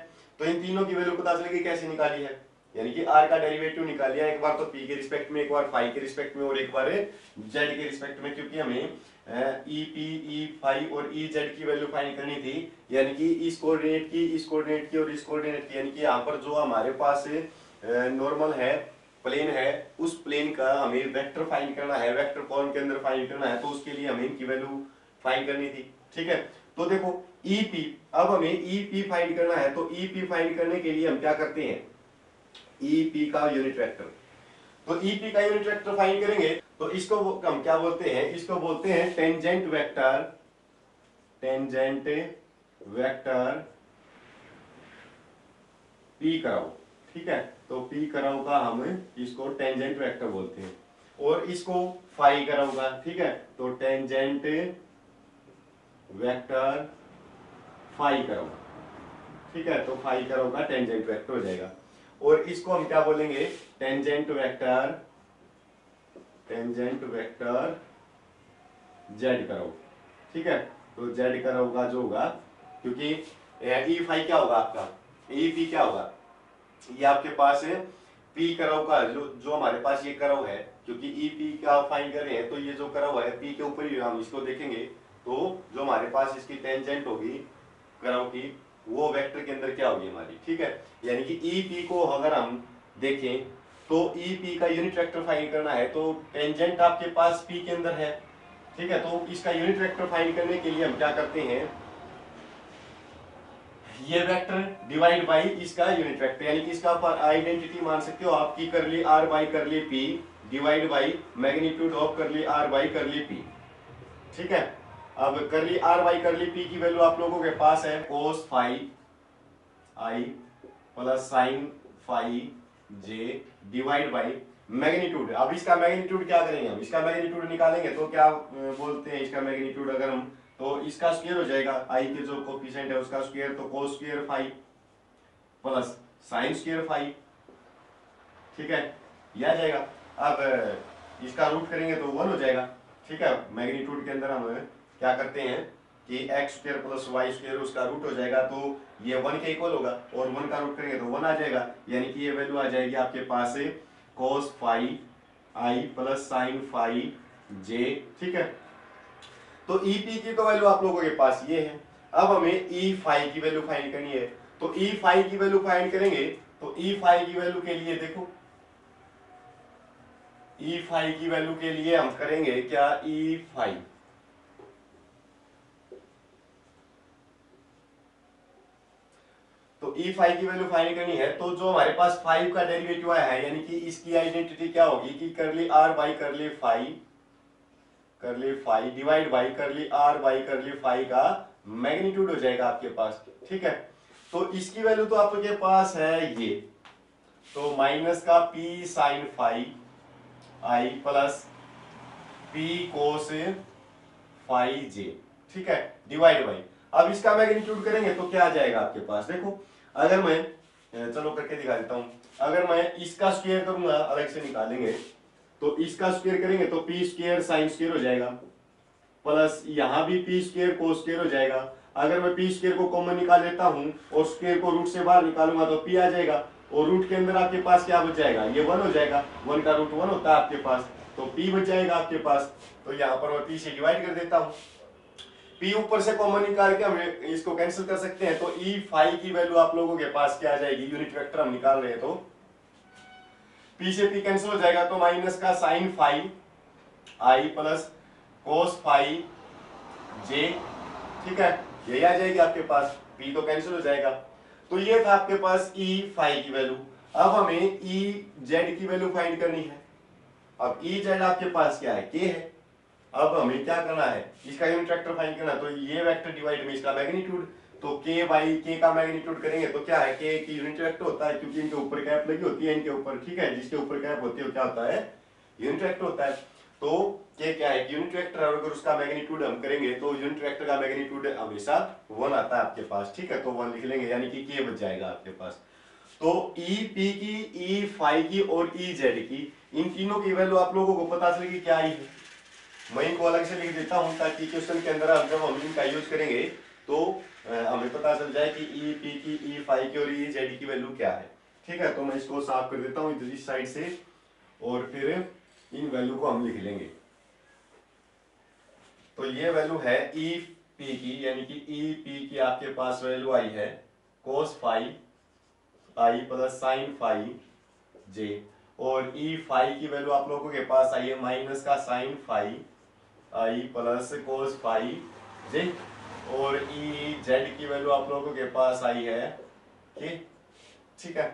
Speaker 1: तो इन तीनों की वैल्यू पता चलेगी कैसे निकाली है, यानी कि आर का डेरिवेटिव निकाल लिया, एक बार तो पी के रिस्पेक्ट में, एक बार फाइव के रिस्पेक्ट में और एक बार जेड के रिस्पेक्ट में, क्योंकि हमें ई पी ई फाइव और ई जेड की वैल्यू फाइंड करनी थी, यानी कि इस कोऑर्डिनेट की, इस कोऑर्डिनेट की और इस कोऑर्डिनेट की, यानी कि यहाँ पर जो हमारे पास नॉर्मल है, प्लेन है, उस प्लेन का हमें वेक्टर फाइंड करना है, वेक्टर फॉर्म के अंदर फाइंड करना है, तो उसके लिए हमें इनकी वैल्यू फाइंड करनी थी, ठीक है। तो देखो ई पी, अब हमें ई पी फाइंड करना है, तो ई पी फाइंड करने के लिए हम क्या करते हैं, ई पी का यूनिट वेक्टर, तो ई पी का यूनिट वेक्टर फाइंड करेंगे तो इसको हम क्या बोलते हैं, इसको बोलते हैं tangent vector, tangent vector P कराओ, ठीक है। तो पी कराओ का हम इसको टेंजेंट वेक्टर बोलते हैं और इसको फाई कराओ का, ठीक है, तो टेंजेंट वेक्टर फाई कराओ, ठीक है, तो फाई कराओ का टेंजेंट वेक्टर हो जाएगा। और इसको हम क्या बोलेंगे, tangent vector, tangent vector Z करो, ठीक है। तो जेड करो का जो होगा, क्योंकि ई फाई क्या होगा आपका, ई पी क्या होगा, ये आपके पास है पी करो का जो जो हमारे पास ये करो है, क्योंकि ई पी का फाइंड कर रहे हैं तो ये जो करो है पी के ऊपर ही हम इसको देखेंगे, तो जो हमारे पास इसकी टेंजेंट होगी करो की वो वेक्टर के अंदर क्या होगी हमारी, ठीक है। यानी कि ई पी को अगर हम देखें तो ई पी का यूनिट वेक्टर फाइंड करना है, तो टेंजेंट आपके पास पी के अंदर है, ठीक है। तो इसका यूनिट वेक्टर फाइंड करने के लिए हम क्या करते हैं, ये वेक्टर डिवाइड बाई इसका यूनिट वेक्टर, यानी कि इसका आइडेंटिटी मान सकते हो आपकी कर ली आर बाई कर ली P divide by magnitude of कर ली आर बाई कर ली पी, ठीक है। अब कर ली आर बाई कर ली पी की वैल्यू आप लोगों के पास है cos five I plus sine five J divide by magnitude. अब इसका मैग्नीट्यूड क्या करेंगे हम, इसका मैग्नीट्यूड निकालेंगे तो क्या बोलते हैं इसका मैग्नीट्यूड, अगर हम तो इसका स्क्वायर हो जाएगा आई के जो कोफिशिएंट है उसका स्क्वायर, तो cos square five plus sine square five, ठीक है, ये आ जाएगा। अब इसका रूट करेंगे तो 1 हो जाएगा, ठीक है। मैग्नीट्यूड के अंदर हम क्या करते हैं कि x square plus y square उसका रूट हो जाएगा, तो ये 1 के इक्वल होगा और 1 का रूट करेंगे तो 1 आ जाएगा, यानी कि ये वैल्यू आ जाएगी आपके पास कोस five I plus sine five जे, ठीक है। तो ई पी की तो वैल्यू आप लोगों के पास ये है। अब हमें ई फाइव की वैल्यू फाइंड करनी है, तो ई फाइव की वैल्यू फाइंड करेंगे, तो ई फाइव की वैल्यू के लिए देखो, ई फाइव की वैल्यू के लिए हम करेंगे क्या, ई फाइव तो ई फाइव की वैल्यू फाइंड करनी है, तो जो हमारे पास 5 का डेरिवेटिव आया है, यानी कि इसकी आइडेंटिटी क्या होगी कि कर ली आर बाई कर ली फाइव डिवाइड बाई कर ली आर बाई कर ली फाइव का मैग्नीट्यूड हो जाएगा आपके पास, ठीक है। तो इसकी वैल्यू तो आपके पास है ये, तो माइनस का P sine five I plus P cos five जे, ठीक है, डिवाइड बाई, अब इसका मैग्नीट्यूड करेंगे तो क्या आ जाएगा आपके पास, देखो अगर मैं चलो करके दिखा देता हूं, अगर मैं इसका स्क्वायर करूंगा अलग से निकालेंगे, तो इसका स्क्वायर करेंगे तो पी स्क्वायर साइन स्क्वायर हो जाएगा प्लस यहां भी पी स्क्वायर कोस स्क्वायर हो जाएगा। अगर मैं पी स्क्वायर को कॉमन निकाल लेता हूं और स्क्वायर को रूट से बाहर निकालूंगा तो पी आ जाएगा, और रूट के अंदर आपके पास क्या बच जाएगा, ये 1 हो जाएगा, 1 का रूट 1 होता है आपके पास, तो p बच जाएगा आपके पास। तो यहाँ पर मैं p से डिवाइड कर देता हूँ, p ऊपर से कॉमन निकाल के हम इसको कैंसिल कर सकते हैं, तो e फाई की वैल्यू आप लोगों के पास क्या आ जाएगी, यूनिट वेक्टर हम निकाल रहे हैं तो p से p कैंसिल हो जाएगा, तो माइनस का sine phi i plus cos phi j, ठीक है, यही आ जाएगी आपके पास, p तो कैंसिल हो जाएगा। तो ये था आपके पास e फाई की वैल्यू। अब हमें e z की वैल्यू फाइंड करनी है। अब e z आपके पास क्या है, k है। अब हमें क्या करना है, इसका यूनिट वेक्टर फाइंड करना है, तो ये वेक्टर डिवाइड में इसका मैग्नीट्यूड, तो k बाई k का मैग्नीट्यूड करेंगे तो क्या है, k की यूनिट वेक्टर होता है, क्योंकि इनके ऊपर कैप लगी होती है, इनके ऊपर, ठीक है, जिसके ऊपर कैप होती है वो क्या होता है, यूनिट वेक्टर होता है। तो k क्या है, यूनिट वेक्टर, अगर उसका मैग्नीट्यूड हम करेंगे तो यूनिट वेक्टर का मैग्नीट्यूड हमेशा 1 आता है आपके पास, ठीक है, तो 1 लिख लेंगे, यानी कि k बच जाएगा आपके पास। तो e p की, e फाई की और e z की, इन तीनों की वैल्यू आप लोगों को पता चलेगी क्या आई है। मैं इनको अलग से लिख देता हूं ताकि क्वेश्चन के अंदर जब हम इनका यूज करेंगे तो हमें पता चल जाए कि ई पी की, ई फाई की और ई जेड की वैल्यू क्या है, ठीक है। तो मैं इसको साफ कर देता हूं इस साइड से और फिर इन वैल्यू को हम लिख लेंगे। तो ये वैल्यू है ई पी की, यानी कि ई पी की आपके पास वैल्यू आई है कोस phi i plus sine phi जे, और ई फाई की वैल्यू आप लोगों के पास आई है माइनस का sine phi i plus cos phi जे, और ई जेड की वैल्यू आप लोगों के पास आई है के, ठीक है।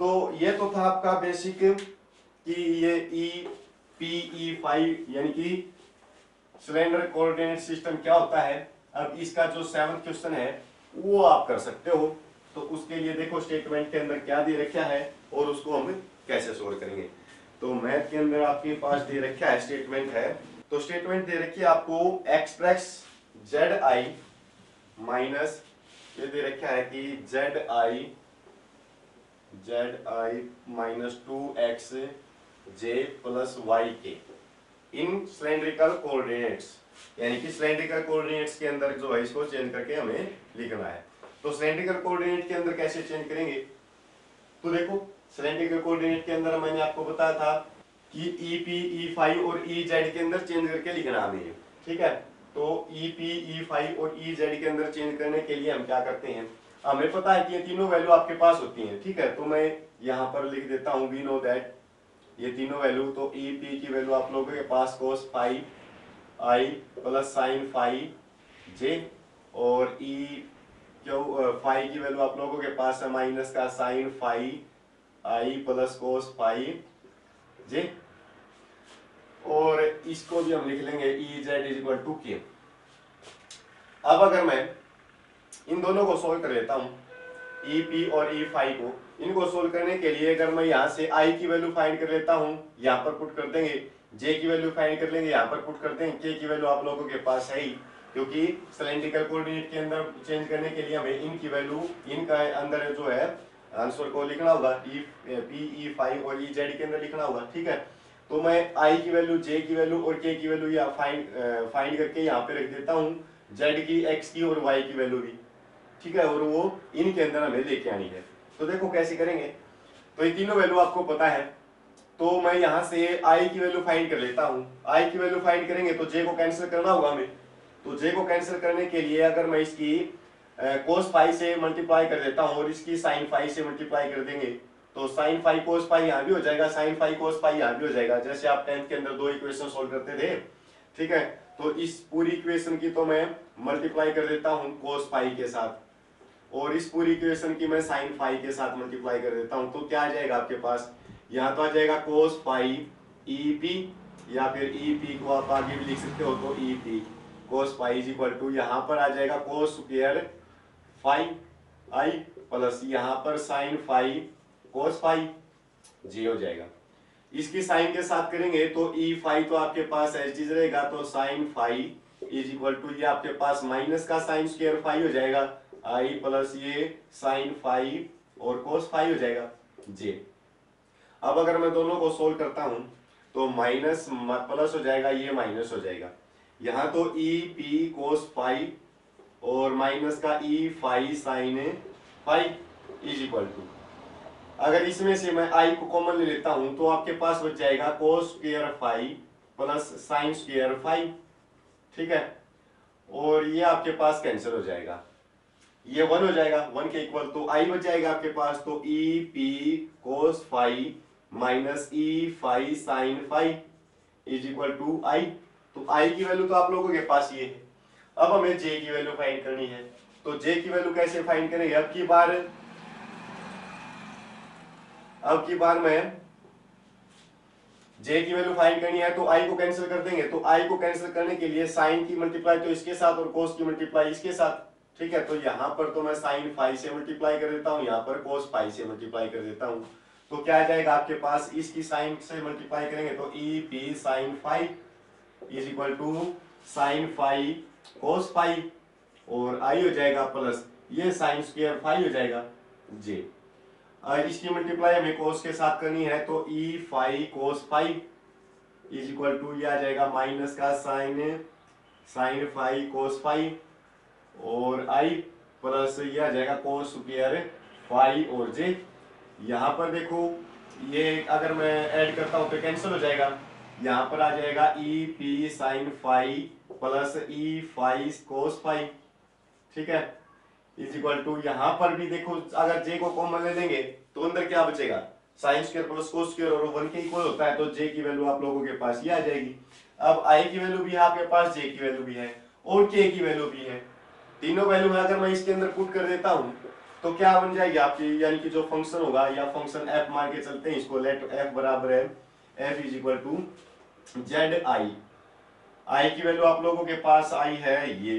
Speaker 1: तो ये तो था आपका बेसिक कि ये ई पी ई फाई यानी कि सिलेंडर कोऑर्डिनेट सिस्टम क्या होता है। अब इसका जो 7th क्वेश्चन है वो आप कर सकते हो, तो उसके लिए देखो स्टेटमेंट के अंदर क्या दे रखा है और उसको हम कैसे सोल्व करेंगे। तो मैथ के अंदर आपके पास दे रखा है स्टेटमेंट है, तो स्टेटमेंट दे रखी है आपको एक्सप्रेस जेड आई माइनस, ये दे रखा है कि z i minus 2x j plus y k in cylindrical coordinates, यानी कि सिलेंड्रिकल कोऑर्डिनेट्स के अंदर जो है इसको चेंज करके हमें लिखना है। तो सिलेंड्रिकल कोऑर्डिनेट के अंदर कैसे चेंज करेंगे, तो देखो सिलेंड्रिकल कोऑर्डिनेट के अंदर मैंने आपको बताया था कि ई पी ई फाई और ई जेड के अंदर चेंज करके लिखना हमें, ठीक है। तो ई पी ई फाई और ई जेड के अंदर चेंज करने के लिए हम क्या करते हैं, हमें पता है कि ये तीनों वैल्यू आपके पास होती हैं, ठीक है। तो मैं यहाँ पर लिख देता हूँ वी नो दैट ये तीनों वैल्यू, तो ई पी की वैल्यू आप लोगों के पास cos phi i plus sine phi जे, और ई क्यू फाई की वैल्यू आप लोगों के पास है माइनस का sine phi i plus cos phi जे, और इसको भी हम लिख लेंगे e z is equal to k. अब अगर मैं इन दोनों को सोल्व कर लेता हूं, ई पी और ई फाई को, इनको सोल्व करने के लिए अगर मैं यहाँ से आई की वैल्यू फाइंड कर लेता हूँ, यहाँ पर पुट कर देंगे, जे की वैल्यू फाइंड कर लेंगे, यहाँ पर पुट कर देंगे, के की वैल्यू आप लोगों के पास है ही, क्योंकि सिलेंड्रिकल कोऑर्डिनेट के अंदर चेंज करने के लिए हमें इनकी वैल्यू, इनका अंदर जो है आंसर को लिखना होगा, ई पी ई फाई और ई जेड के अंदर लिखना होगा, ठीक है। तो मैं आई की वैल्यू, जे की वैल्यू और के की वैल्यू यहाँ फाइंड करके यहाँ पे रख देता हूँ, जेड की, एक्स की और वाई की वैल्यू भी, ठीक है, और वो इनके अंदर हमें लेके आनी है। तो देखो कैसे करेंगे, तो ये तीनों वैल्यू आपको पता है, तो मैं यहाँ से आई की वैल्यू फाइंड कर लेता हूँ। आई की वैल्यू फाइंड करेंगे तो जे को कैंसिल करना होगा हमें, तो जे को कैंसिल करने के लिए अगर मैं इसकी कोस फाई से मल्टीप्लाई कर देता हूँ और इसकी साइन फाई से मल्टीप्लाई कर देंगे, तो साइन फाई कोस फाई यहाँ भी हो जाएगा, साइन फाई कोस फाई यहाँ भी हो जाएगा, जैसे आप 10th के अंदर 2 इक्वेशन सोल्व करते थे, ठीक है। तो इस पूरी इक्वेशन की तो मैं मल्टीप्लाई कर देता हूँ कोस फाई के साथ, और इस पूरी इक्वेशन की मैं साइन फाई के साथ मल्टीप्लाई कर देता हूँ, तो क्या आ जाएगा आपके पास, यहाँ तो आ जाएगा कोस फाई ई पी, या फिर ई पी को आप आगे भी लिख सकते हो, तो E P cos phi is equal to, यहाँ पर आ जाएगा cos square phi i plus यहाँ पर sine phi cos phi j हो जाएगा। इसकी साइन के साथ करेंगे तो ई फाई तो आपके पास एज इज रहेगा, तो sine phi is equal to ये आपके पास माइनस का साइन स्क्वायर फाई हो जाएगा आई प्लस ये साइन फाई और कोस फाई हो जाएगा जे। अब अगर मैं दोनों को सोल्व करता हूं तो माइनस प्लस हो जाएगा, ये माइनस हो जाएगा, यहाँ तो ई पी कोस फाई और माइनस का E phi sine phi is equal to, अगर इसमें से मैं आई को कॉमन ले लेता हूं तो आपके पास बच जाएगा cos square five plus sine square five, ठीक है। और ये आपके पास कैंसिल हो जाएगा, ये वन हो जाएगा, वन के इक्वल, तो आई बच जाएगा आपके पास, तो E P cos five minus E five sine five is equal to I. तो आई की वैल्यू तो आप लोगों के पास ये है। अब हमें जे की वैल्यू फाइंड करनी है, तो जे की वैल्यू कैसे फाइंड करेंगे? अब की बार में जे की वैल्यू फाइंड करनी है तो आई को कैंसिल कर देंगे, तो आई को कैंसिल करने के लिए साइन की मल्टीप्लाई तो इसके साथ और कोस की मल्टीप्लाई इसके साथ, ठीक है। तो यहां पर तो मैं साइन फाइव से मल्टीप्लाई कर देता हूं, यहां पर कोस फाइव से मल्टीप्लाई कर देता हूं, तो क्या आ जाएगा आपके पास, इसकी साइन से मल्टीप्लाई करेंगे तो E P sine five is equal to sine five cos five, और आई हो जाएगा प्लस ये साइन स्क्वायर फाइव हो जाएगा जे। इसकी मल्टीप्लाई हमें कोस के साथ करनी है, तो E five cos five is equal to ये आ जाएगा माइनस का sine sine five cos five और आई प्लस ये आ जाएगा कोस स्क्वायर फाइव और जे। यहाँ पर देखो ये अगर मैं ऐड करता हूं तो कैंसिल हो जाएगा, यहाँ पर आ जाएगा E P sine five plus E five cos five, ठीक है, इज इक्वल टू यहाँ पर भी देखो अगर जे को कॉमन ले लेंगे तो अंदर क्या बचेगा, sine square plus cos square और वन के इक्वल होता है, तो जे की वैल्यू आप लोगों के पास ये आ जाएगी। अब आई की वैल्यू भी है आपके पास, जे की वैल्यू भी है और के की वैल्यू भी है, तीनों वैल्यू में अगर मैं इसके अंदर पुट कर देता हूं तो क्या बन जाएगी आपकी, यानी कि जो फंक्शन होगा या फंक्शन एफ मान के चलते हैं इसको, लेट एफ बराबर है F is equal to Z I. I की वैल्यू आप लोगों के पास आई है ये,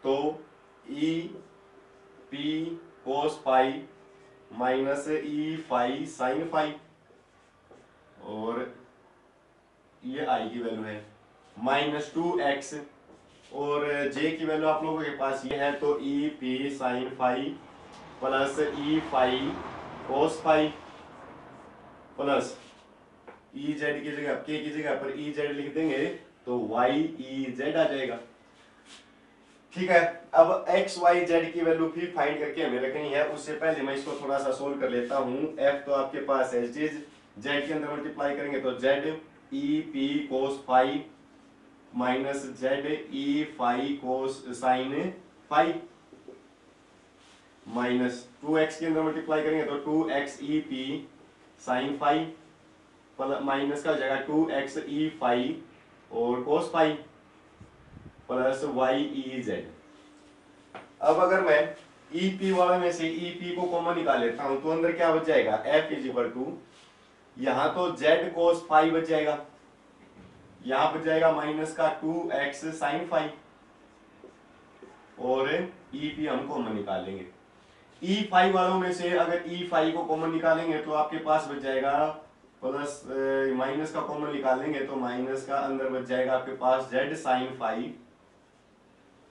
Speaker 1: तो E P cos five minus E five sine five, और ये आई की वैल्यू है माइनस टू एक्स, और जे की वैल्यू आप लोगों के पास ये है, तो E P sine five plus E five cos five plus E Z की जगह के की जगह पर ई जेड लिख देंगे तो वाई ई जेड आ जाएगा, ठीक है। अब एक्स वाई जेड की वैल्यू भी फाइंड करके हमें रखनी है, उससे पहले मैं इसको थोड़ा सा सोल्व कर लेता हूँ। एफ तो आपके पास है जेड के अंदर मल्टीप्लाई करेंगे तो Z E P cos five minus Z E five cos sine five minus two X के अंदर मल्टीप्लाई करेंगे तो two X E P sine five minus का हो जाएगा टू एक्स ई फाइव और cos five plus Y E Z. अब अगर मैं ई पी वाले में से ई पी को कॉमन निकाल लेता हूं तो अंदर क्या बच जाएगा, एफ इज इक्वल टू यहां तो जेड कोस फाइव बच जाएगा, यहां बच जाएगा माइनस का टू एक्स साइन फाइव, और ई पी हम कॉमन निकाल लेंगे। ई फाइव वालों में से अगर ई फाइव को कॉमन निकालेंगे तो आपके पास बच जाएगा प्लस माइनस का कॉमन निकालेंगे तो माइनस का अंदर बच जाएगा आपके पास जेड साइन फाइव,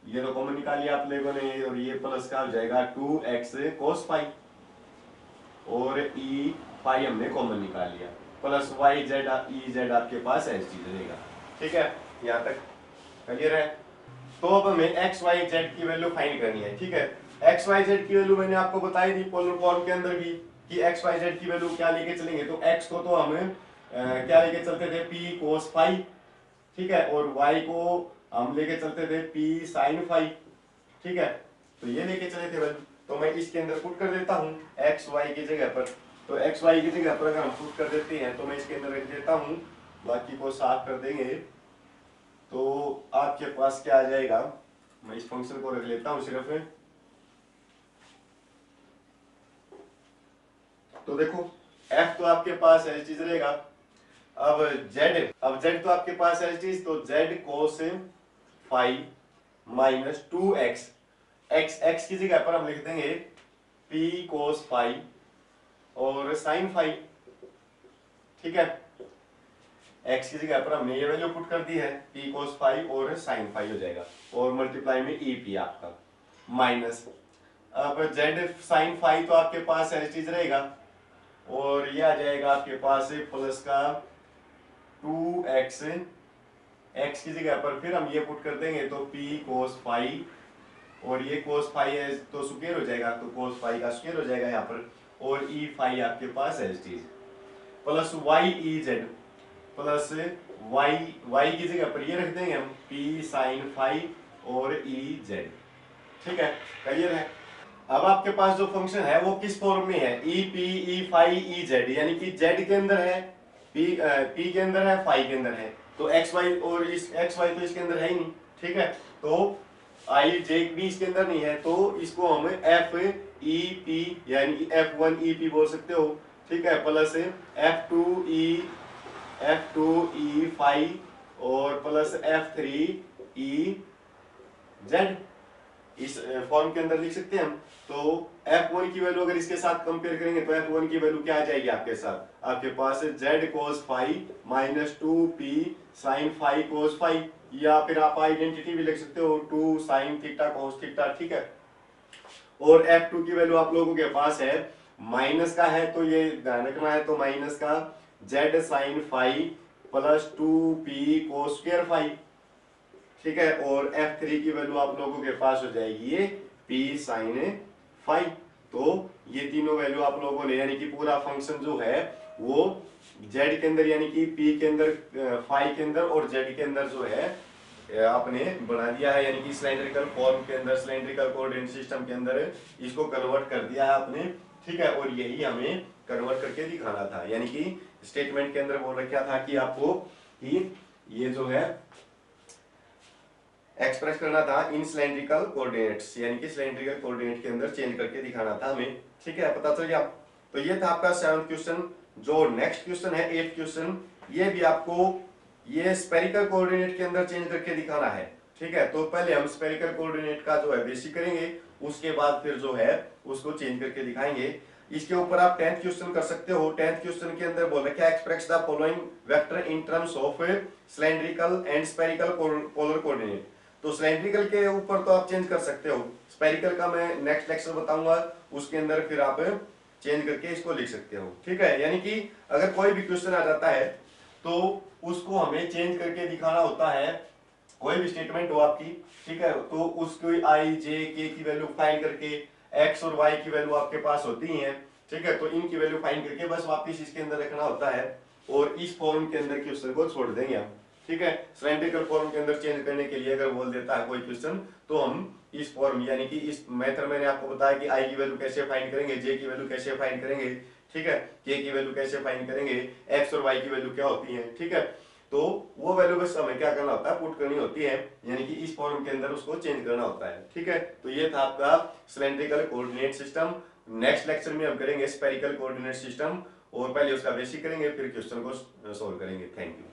Speaker 1: ये तो कॉमन निकाल लिया आप लोगों ने, और ये प्लस का हो जाएगा टू एक्स कोस फाइव, और ई फाइव हमने कॉमन निकाल लिया, plus y z e z आपके पास एच डी रहेगा, ठीक है। यहाँ तक क्लियर है। तो अब हमें एक्स वाई जेड की वैल्यू फाइंड करनी है, ठीक है। एक्स वाई जेड की वैल्यू मैंने आपको बताई थी पोलर फॉर्म के अंदर भी कि एक्स वाई जेड की वैल्यू क्या लेके चलेंगे, तो एक्स को तो हम क्या लेके चलते थे, पी कोस फाइव, ठीक है, और वाई को हम लेके चलते थे पी साइन फाइव, ठीक है। तो ये लेके चले थे वैल्यू, तो मैं इसके अंदर पुट कर देता हूँ एक्स वाई की जगह पर, तो एक्स वाई की जगह पर अगर हम पुट कर देते हैं तो मैं इसके अंदर रख देता हूँ, बाकी को साफ कर देंगे तो आपके पास क्या आ जाएगा, मैं इस फंक्शन को रख लेता हूँ सिर्फ, तो देखो f तो आपके पास एच चीज रहेगा, अब z तो आपके पास एच चीज, तो z cos five minus two X, X की जगह पर हम लिख देंगे p कोस फाइव और साइन फाइव, ठीक है। x की जगह पर हमने ये वैल्यू पुट कर दी है p कोस फाइव और साइन फाइव हो जाएगा, और मल्टीप्लाई में ई पी आपका माइनस, अब z साइन फाइव तो आपके पास एच चीज रहेगा, और ये आ जाएगा आपके पास प्लस का टू एक्स, एक्स की जगह पर फिर हम ये पुट कर देंगे तो p कोस फाइव, और ये कोस फाइव है तो स्क्वायर हो जाएगा, तो कोस फाइव का स्क्वायर हो जाएगा यहाँ पर, और ई फाई आपके पास as T plus Y E Z plus Y Y की जगह पर ये रख देंगे हम पी साइन फाई और ई जेड। ठीक है, क्लियर है। अब आपके पास जो फंक्शन है वो किस फॉर्म में है, e p e phi e z, यानी कि जेड के अंदर है, पी के अंदर है, फाई के अंदर है, तो एक्स वाई और इस एक्स वाई तो इसके अंदर है ही नहीं। ठीक है, तो आई जे भी इसके अंदर नहीं है, तो इसको हम एफ ई पी यानी कि एफ वन ई पी बोल सकते हो। ठीक है, प्लस एफ टू ई फाई और plus F three E Z इस फॉर्म के अंदर लिख सकते हैं हम। तो F1 की वैल्यू अगर इसके साथ कंपेयर करेंगे तो F1 की वैल्यू क्या आ जाएगी आपके साथ, आपके पास Z cos phi minus 2P sin phi cos phi, या फिर आप आइडेंटिटी भी लिख सकते हो 2 sin थीटा cos थीटा। ठीक है, और F2 की वैल्यू आप लोगों के पास है माइनस का है, तो ये ध्यान रखना है, तो माइनस का Z sin phi plus 2P cos square phi. ठीक है, और F3 की वैल्यू आप लोगों के पास हो जाएगी ये P sin फाई। तो ये तीनों वैल्यू आप लोगों ने, यानी कि पूरा फंक्शन जो है वो Z के अंदर यानी कि P के अंदर, फाई के अंदर और Z के अंदर जो है आपने बना दिया है, यानी कि सिलेंड्रिकल फॉर्म के अंदर, सिलेंड्रिकल कोऑर्डिनेट सिस्टम के अंदर इसको कन्वर्ट कर दिया है आपने। ठीक है, और यही हमें कन्वर्ट करके दिखाना था, यानी कि स्टेटमेंट के अंदर बोल रखा था कि आपको कि ये जो है एक्सप्रेस करना था इन सिलेंड्रिकल कोऑर्डिनेट्स, यानी कि सिलेंड्रिकल कोऑर्डिनेट के अंदर चेंज करके दिखाना था हमें। ठीक है, पता चल गया। तो ये था आपका 7th क्वेश्चन। जो नेक्स्ट क्वेश्चन है 8th क्वेश्चन, ये भी आपको ये स्फेरिकल कोऑर्डिनेट के अंदर चेंज करके दिखाना है। ठीक है, तो पहले हम स्फेरिकल कोऑर्डिनेट का जो है बेसिक करेंगे, उसके बाद फिर जो है उसको चेंज करके दिखाएंगे। इसके ऊपर आप 10th क्वेश्चन कर सकते हो। 10th क्वेश्चन के अंदर बोल रखा है express the following vector in terms of cylindrical and spherical polar coordinate. तो सिलेंड्रिकल के ऊपर तो आप चेंज कर सकते हो, स्फेरिकल का मैं नेक्स्ट लेक्चर बताऊंगा, उसके अंदर फिर आप चेंज करके इसको लिख सकते हो। ठीक है, यानी कि अगर कोई भी क्वेश्चन आ जाता है तो उसको हमें चेंज करके दिखाना होता है, कोई भी स्टेटमेंट हो आपकी। ठीक है, तो उसको आई जे के की वैल्यू फाइंड करके, एक्स और वाई की वैल्यू आपके पास होती है। ठीक है, तो इनकी वैल्यू फाइंड करके बस वापिस इसके अंदर रखना होता है, और इस फॉर्म के अंदर क्वेश्चन को छोड़ देंगे हम। ठीक है, सिलेंड्रिकल फॉर्म के अंदर चेंज करने के लिए अगर बोल देता है कोई क्वेश्चन, तो हम इस फॉर्म यानी कि इस मेथड मैंने आपको बताया कि आई की वैल्यू कैसे फाइंड करेंगे, जे की वैल्यू कैसे फाइंड करेंगे, ठीक है, के की वैल्यू कैसे फाइंड करेंगे, एक्स और वाई की वैल्यू क्या होती है। ठीक है, तो वो वैल्यू बस हमें क्या करना होता है, पुट करनी होती है, यानी कि इस फॉर्म के अंदर उसको चेंज करना होता है। ठीक है, तो ये था आपका cylindrical coordinate system. Next lecture में हम करेंगे स्फेरिकल कोऑर्डिनेट सिस्टम, और पहले उसका बेसिक करेंगे, फिर क्वेश्चन को सोल्व करेंगे। Thank you.